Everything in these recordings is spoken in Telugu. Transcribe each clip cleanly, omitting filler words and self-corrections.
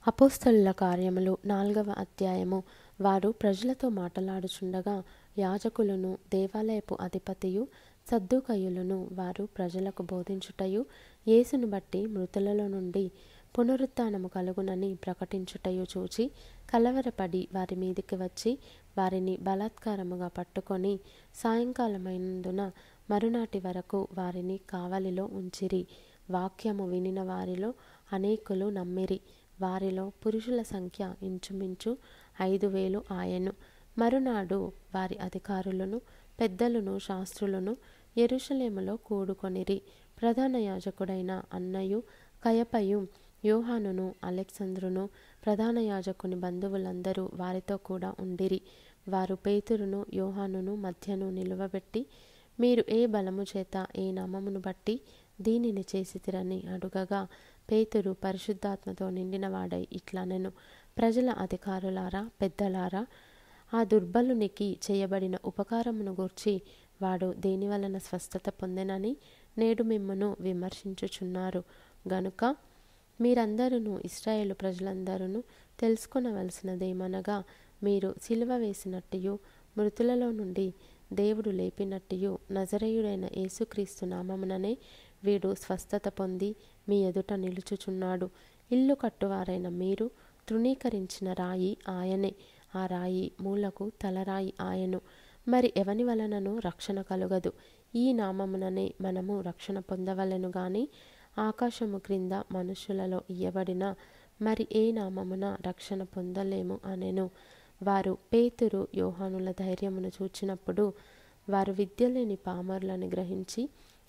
అపోస్తలుల కార్యములు 4వ అధ్యాయము. వారు ప్రజలతో మాటలాడుచుండగా యాజకులను, దేవాలయపు అధిపతియు, సద్దూకయ్యులను వారు ప్రజలకు బోధించుటయు, యేసును బట్టి మృతులలో నుండి పునరుత్థానము కలుగునని ప్రకటించుటయు చూచి కలవరపడి వారి మీదికి వచ్చి వారిని బలాత్కారముగా పట్టుకొని సాయంకాలమైనందున మరునాటి వరకు వారిని కావలిలో ఉంచిరి. వాక్యము వినిన వారిలో అనేకులు నమ్మిరి. వారిలో పురుషుల సంఖ్య ఇంచుమించు 5,000 ఆయెను. మరునాడు వారి అధికారులను, పెద్దలను, శాస్త్రులను యెరూషలేములో కూడుకొనిరి. ప్రధాన యాజకుడైన అన్నయు, కయపయు, యోహానును, అలెగ్జంద్రును, ప్రధాన యాజకుని బంధువులందరూ వారితో కూడా ఉండిరి. వారు పేతురును, యోహానును మధ్యను నిలువబెట్టి, మీరు ఏ బలము చేత, ఏ నామమును బట్టి దీనిని చేసితిరని అడుగగా, పేతురు పరిశుద్ధాత్మతో నిండినవాడై ఇట్లనెను: ప్రజల అధికారులారా, పెద్దలారా, ఆ దుర్బలునికి చేయబడిన ఉపకారమును గూర్చి వాడు దేనివలన స్వస్థత పొందెనని నేడు మిమ్మును విమర్శించుచున్నారు. గనుక మీరందరూ, ఇశ్రాయేలు ప్రజలందరూ తెలుసుకొనవలసినదేమనగా, మీరు సిలువ వేసినట్టియు, మృతులలో నుండి దేవుడు లేపినట్టియు నజరేయుడైన యేసుక్రీస్తు నామముననే వీడు స్వస్థత పొంది మీ ఎదుట నిలుచుచున్నాడు. ఇల్లు కట్టువారైన మీరు తృణీకరించిన రాయి ఆయనే. ఆ రాయి మూలకు తలరాయి ఆయను. మరి ఎవని వలనను రక్షణ కలుగదు. ఈ నామముననే మనము రక్షణ పొందవలెను గాని ఆకాశము క్రింద మనుషులలో ఇయ్యబడిన మరి ఏ నామమున రక్షణ పొందలేము అనెను. వారు పేతురు, యోహానుల ధైర్యమును చూచినప్పుడు వారు విద్యలేని పామరులని గ్రహించి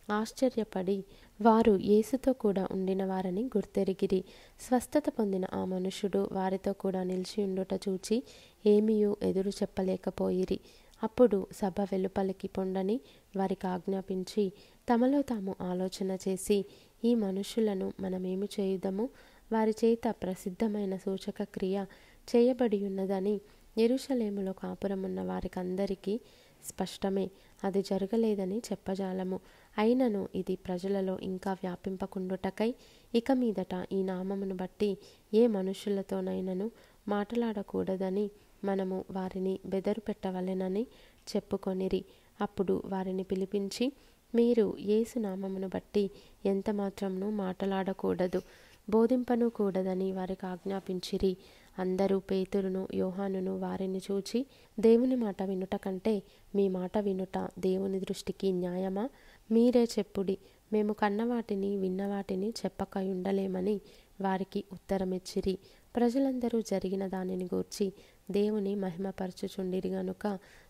ఆశ్చర్యపడి వారు యేసుతో కూడా ఉండిన వారని గుర్తెరిగిరి. స్వస్థత పొందిన ఆ మనుషుడు వారితో కూడా నిలిచియుండుట చూచి ఏమీయూ ఎదురు చెప్పలేకపోయిరి. అప్పుడు సభ వెలుపలికి పొండని వారికి ఆజ్ఞాపించి తమలో తాము ఆలోచన చేసి, ఈ మనుషులను మనమేమి చేయుదము? వారి చేత ప్రసిద్ధమైన సూచక క్రియ చేయబడి ఉన్నదని యెరూషలేములో కాపురమున్న వారికందరికీ స్పష్టమే. అది జరగలేదని చెప్పజాలము. అయినను ఇది ప్రజలలో ఇంకా వ్యాపింపకుండుటకై ఇక మీదట ఈ నామమును బట్టి ఏ మనుషులతోనైనను మాట్లాడకూడదని మనము వారిని బెదరు పెట్టవలెనని చెప్పుకొనిరి. అప్పుడు వారిని పిలిపించి, మీరు యేసు నామమును బట్టి ఎంత మాత్రమును మాట్లాడకూడదు, బోధింపను కూడదని వారికి ఆజ్ఞాపించిరి. అందరూ పేతురును, యోహానును వారిని చూచి, దేవుని మాట వినుట కంటే మీ మాట వినుట దేవుని దృష్టికి న్యాయమా? మీరే చెప్పుడి, మేము కన్నవాటిని విన్నవాటిని చెప్పకయుండలేమని వారికి ఉత్తరమిచ్చిరి. ప్రజలందరూ జరిగిన దానిని గూర్చి దేవుని మహిమపరచుచుండిరి గనుక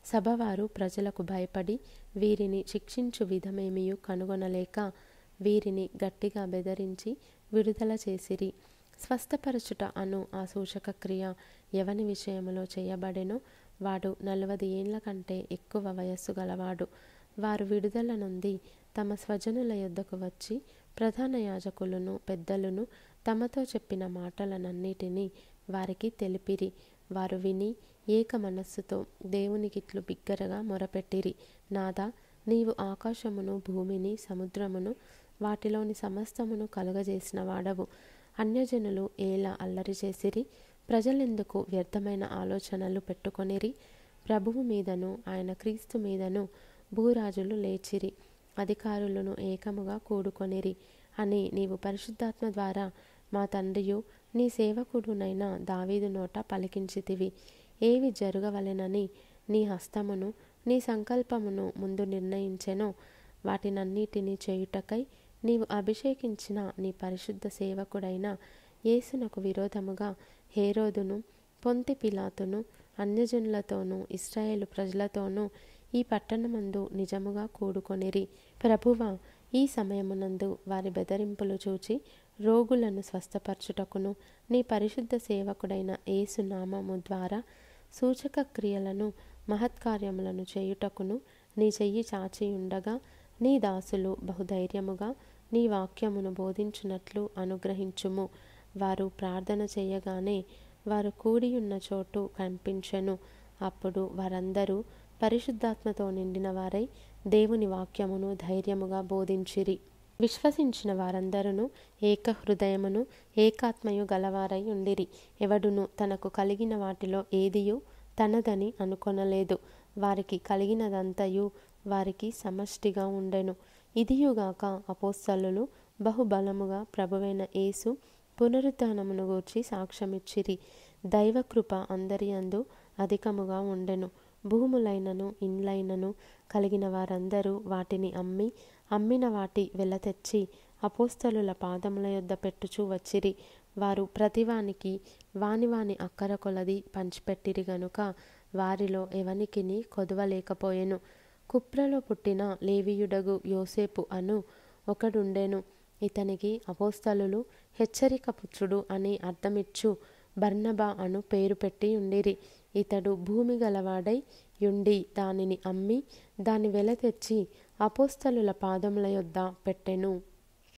సభవారు ప్రజలకు భయపడి వీరిని శిక్షించు విధమేమియూ కనుగొనలేక వీరిని గట్టిగా బెదిరించి విడుదల చేసిరి. స్వస్థపరచుట అను ఆ సూచక క్రియ ఎవని విషయములో చేయబడెనో వాడు 40 ఏండ్ల కంటే ఎక్కువ వయస్సు గలవాడు. వారు విడుదల నొంది తమ స్వజనుల యొద్దకు వచ్చి ప్రధాన యాజకులను, పెద్దలను తమతో చెప్పిన మాటలనన్నిటినీ వారికి తెలిపిరి. వారు విని ఏక మనస్సుతో దేవునికిట్లు బిగ్గరగా మొరపెట్టిరి: నాథా, నీవు ఆకాశమును, భూమిని, సముద్రమును, వాటిలోని సమస్తమును కలుగజేసిన వాడవు. అన్యజనులు ఏలా అల్లరి చేసిరి? ప్రజలెందుకు వ్యర్థమైన ఆలోచనలు పెట్టుకొనిరి? ప్రభువు మీదను ఆయన క్రీస్తు మీదను భూరాజులు లేచిరి, అధికారులను ఏకముగా కూడుకొనిరి అని నీవు పరిశుద్ధాత్మ ద్వారా మా తండ్రియు నీ సేవకుడునైన దావీదు నోట పలికించితివి. ఏవి జరగవలెనని నీ హస్తమును, నీ సంకల్పమును ముందు నిర్ణయించెనో వాటినన్నిటినీ చేయుటకై నీవు అభిషేకించిన నీ పరిశుద్ధ సేవకుడైన యేసునకు విరోధముగా హేరోదును, పొంతి పిలాతును, అన్యజనులతోనూ ఇశ్రాయేలు ప్రజలతోనూ ఈ పట్టణమందు నిజముగా కూడుకొనిరి. ప్రభువా, ఈ సమయమునందు వారి బెదిరింపులు చూచి రోగులను స్వస్థపరచుటకును, నీ పరిశుద్ధ సేవకుడైన యేసు నామము ద్వారా సూచక క్రియలను, మహత్కార్యములను చేయుటకును నీ చెయ్యి చాచియుండగా నీ దాసులు బహుధైర్యముగా నీ వాక్యమును బోధించున్నట్లు అనుగ్రహించుము. వారు ప్రార్థన చేయగానే వారు కూడియున్న చోటు కనిపించెను. అప్పుడు వారందరూ పరిశుద్ధాత్మతో నిండిన వారై దేవుని వాక్యమును ధైర్యముగా బోధించిరి. విశ్వసించిన వారందరూ ఏక హృదయమును ఏకాత్మయు గలవారై ఉండిరి. ఎవడును తనకు కలిగిన వాటిలో ఏదియు తనదని అనుకొనలేదు. వారికి కలిగినదంతయు వారికి సమష్టిగా ఉండెను. ఇదియుగాక అపోస్తలులు బహుబలముగా ప్రభువైన యేసు పునరుత్థానమును గూర్చి సాక్ష్యమిచ్చిరి. దైవకృప అందరి యందు అధికముగా ఉండెను. భూములైనను ఇండ్లైనను కలిగిన వారందరూ వాటిని అమ్మిన వాటి వెల తెచ్చి అపోస్తలుల పాదముల యొద్ద పెట్టుచూ వచ్చిరి. వారు ప్రతివానికి వాని అక్కర కొలది పంచిపెట్టిరి గనుక వారిలో ఎవనికిని కొదువలేకపోయెను. కుప్రలో పుట్టిన లేవీయుడగు యోసేపు అను ఒకడుండెను. ఇతనికి అపోస్తలులు హెచ్చరిక పుత్రుడు అని అర్థమిచ్చు బర్నబా అను పేరు పెట్టి ఉండిరి. ఇతడు భూమి గలవాడై యుండి దానిని అమ్మి దాని వెల తెచ్చి అపోస్తలుల పాదముల యొద్ద పెట్టెను.